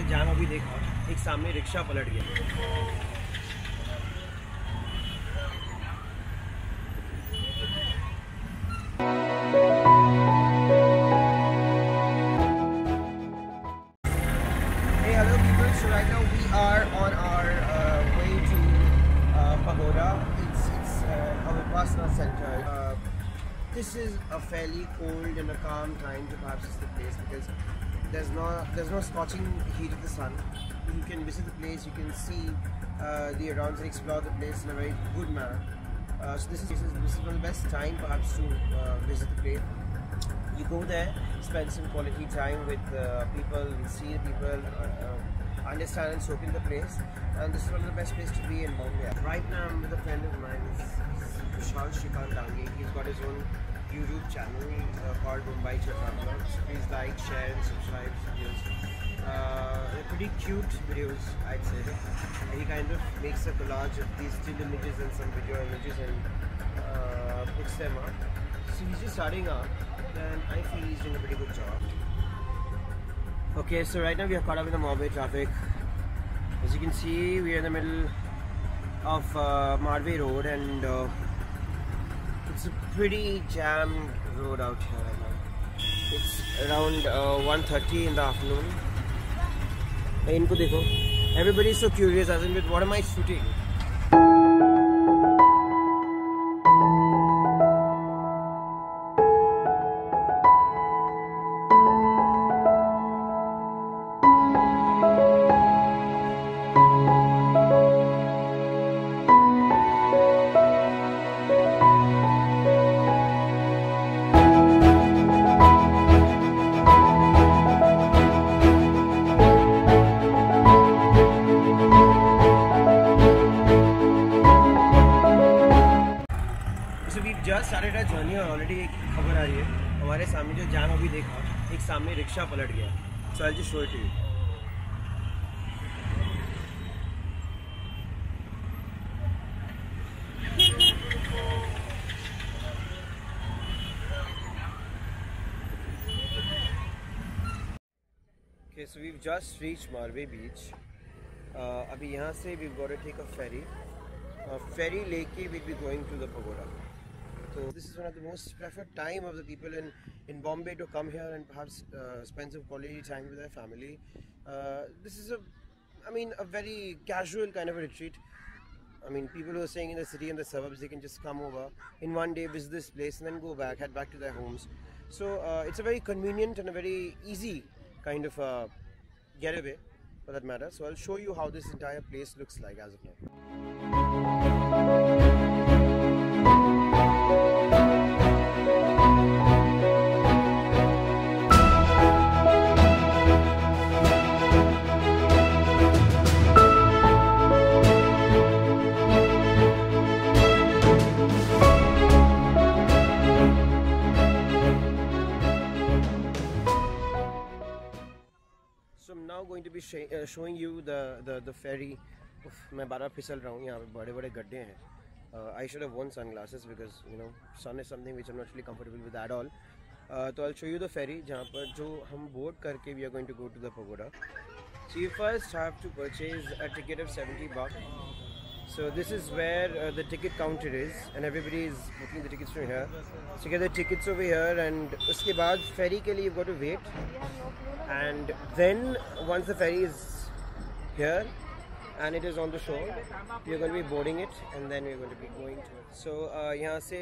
जो जाम अभी देखा, एक सामने रिक्शा पलट गया। Hey, hello people. So right now we are on our way to Pagoda. It's our Vipassana center. This is a fairly cold and a calm time to perhaps visit the place because there's no scorching heat of the sun. You can visit the place, you can see the arounds and explore the place in a very good manner. So this is one of the best time perhaps to visit the place. You go there, spend some quality time with people, see the people, understand and soak in the place, and this is one of the best places to be in Bombay. Right now I'm with a friend of mine, Vishal Shrikant Dange. He's got his own YouTube channel called Mumbai Traveler. So please like, share and subscribe to videos. They're pretty cute videos, I'd say. He kind of makes a collage of these still images and some video images and puts them up. So he's just starting out and I feel he's doing a pretty good job. Okay, so right now we are caught up in the Mumbai traffic. As you can see, we are in the middle of Marve Road and it's a pretty jammed road out here right now. It's around 1:30 in the afternoon. Inko dekho. Everybody is so curious as in with what am I shooting? Just started a journey और already एक खबर आ रही है हमारे सामने जो जाम अभी देखा, एक सामने रिक्शा पलट गया। So I just show it to you. Okay, so we've just reached Marve Beach. अभी यहाँ से we've got to take a ferry. Ferry लेके we'll be going to the pagoda. So this is one of the most preferred time of the people in Bombay to come here and perhaps spend some quality time with their family. This is a very casual kind of a retreat. I mean, people who are staying in the city and the suburbs, they can just come over in one day, visit this place and then go back, head back to their homes. So it's a very convenient and a very easy kind of getaway for that matter. So I'll show you how this entire place looks like as of now. So I'm now going to be showing you the ferry. मैं बार-बार फिसल रहा हूँ, यहाँ पे बड़े-बड़े गड्ढे हैं. I should have worn sunglasses because you know sun is something which I'm not really comfortable with at all. तो I'll show you the ferry जहाँ पर जो हम boat करके we are going to go to the pagoda. So you first have to purchase a ticket of $70. So this is where the ticket counter is and everybody is booking the tickets from here. So you get the tickets over here and उसके बाद ferry के लिए you've got to wait. And then once the ferry is here and it is on the shore, you're going to be boarding it and then we're going to be going to it. So यहाँ से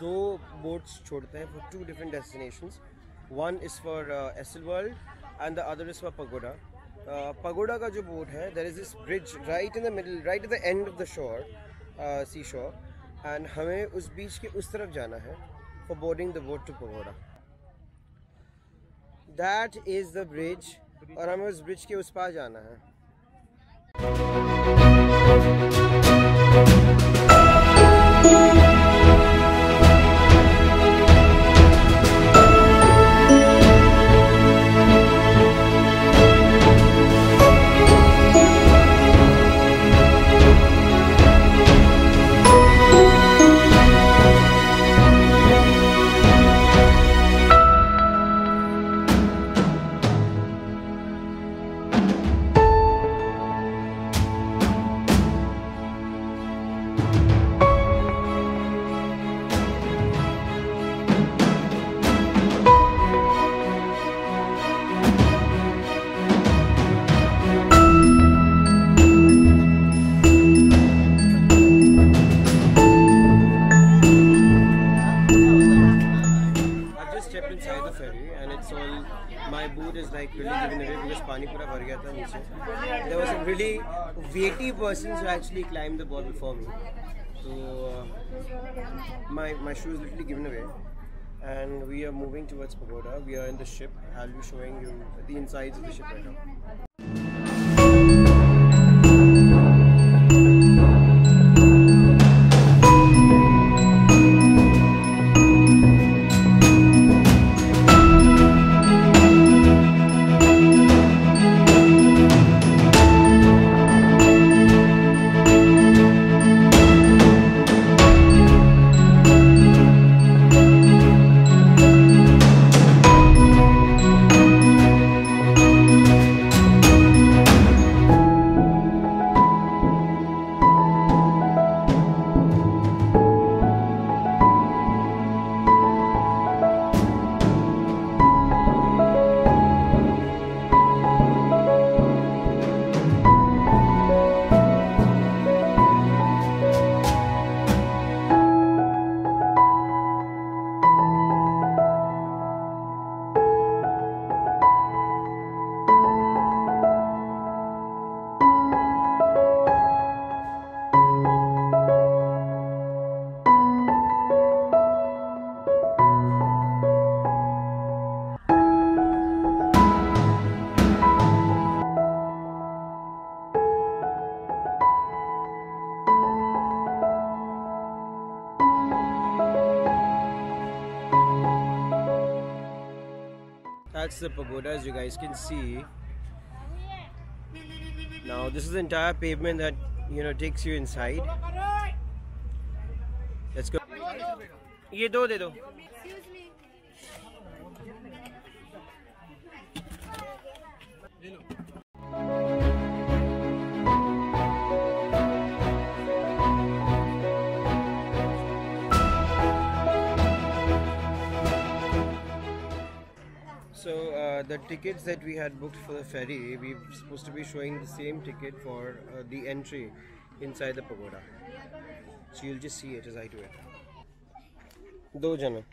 दो boats छोड़ते हैं for two different destinations. One is for Esselworld and the other is for Pagoda. Pagoda का जो boat है, there is this bridge right in the middle, right at the end of the shore, seashore, and हमें उस beach के उस तरफ जाना है for boarding the boat to Pagoda. That is the bridge और हमें उस bridge के उस पार जाना है. my boot is like really given away because pani pura bhar gaya tha niche. There was a really weighty person who actually climbed the wall before me. So my shoe is literally given away. And we are moving towards pagoda. We are in the ship. I'll be showing you the insides of the ship right now. That's the pagoda, as you guys can see. Now this is the entire pavement that takes you inside. Let's go. ये दो दे दो. So the tickets that we had booked for the ferry, we're supposed to be showing the same ticket for the entry inside the pagoda. So you'll just see it as I do it. Do jana.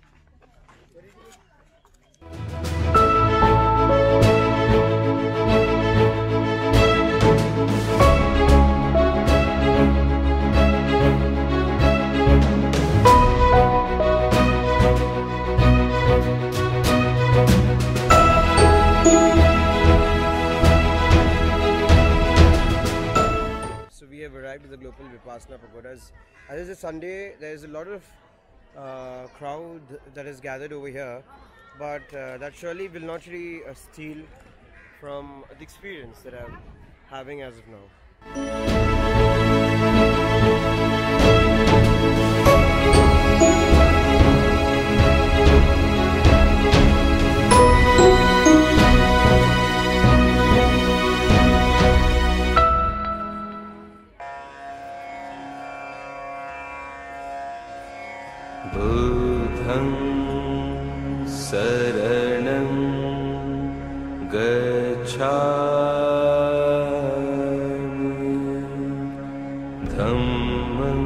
Arrived at the global Vipassana pagodas. As it's a Sunday, there is a lot of crowd that is gathered over here, but that surely will not really steal from the experience that I'm having as of now. बुद्धं शरणं गच्छामि धम्मं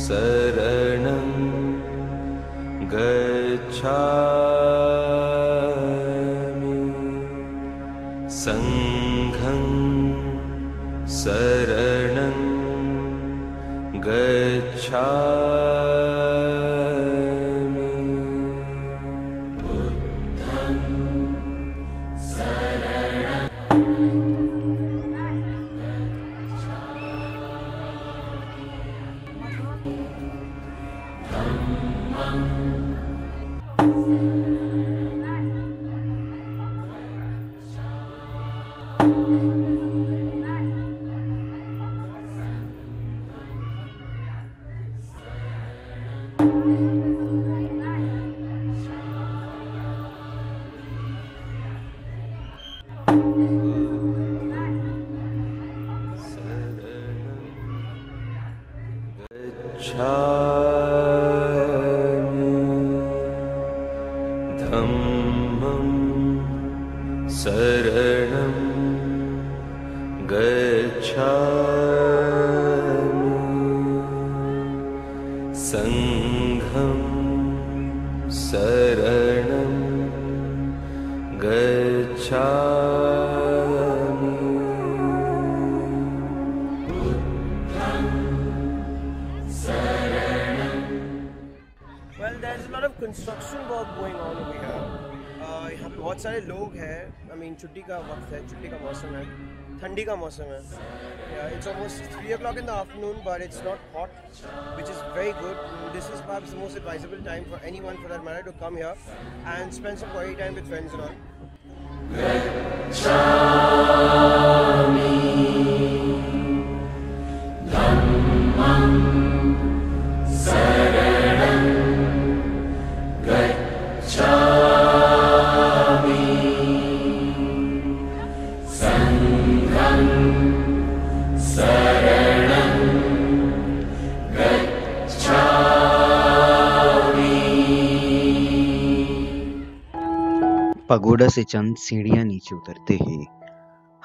शरणं गच्छामि संघं शरणं गच्छामि धम्मं शरणं गच्छामि संघं शरणं गच्छामि Well, there's a lot of construction work going on over here. यहाँ पे बहुत सारे लोग हैं. I mean, छुट्टी का वक्त है, छुट्टी का मौसम है, ठंडी का मौसम है. Yeah, it's almost 3 o'clock in the afternoon, but it's not hot, which is very good. This is perhaps the most advisable time for anyone, for that matter, to come here and spend some quality time with friends and all. Pagoda से चंद सीढ़ियां नीचे उतरते ही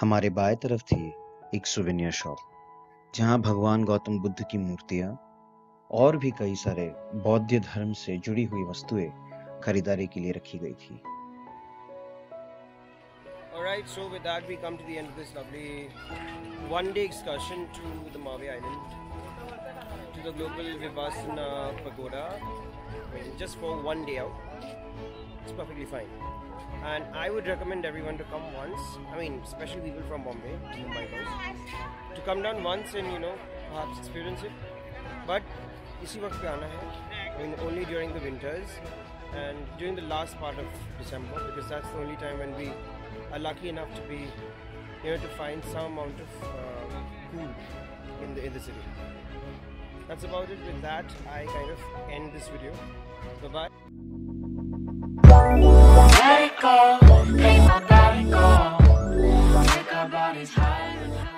हमारे बाएं तरफ थी एक souvenir shop, जहां भगवान गौतम बुद्ध की मूर्तियां और भी कई सारे बौद्ध धर्म से जुड़ी हुई वस्तुएं खरीदारी के लिए रखी गई थी। Alright, so with that we come to the end of this lovely one-day excursion to the Maui Island, to the global Vipassana Pagoda. I mean, just for one day out, it's perfectly fine. And I would recommend everyone to come once. I mean, especially people from Bombay, Mumbai guys, to come down once and perhaps experience it. But इसी वक्त पे आना है. I mean, only during the winters and during the last part of December, because that's the only time when we are lucky enough to be, to find some amount of cool in the city. That's about it. With that, I kind of end this video. Bye bye. Let it go, make my body go. Take our bodies higher and higher.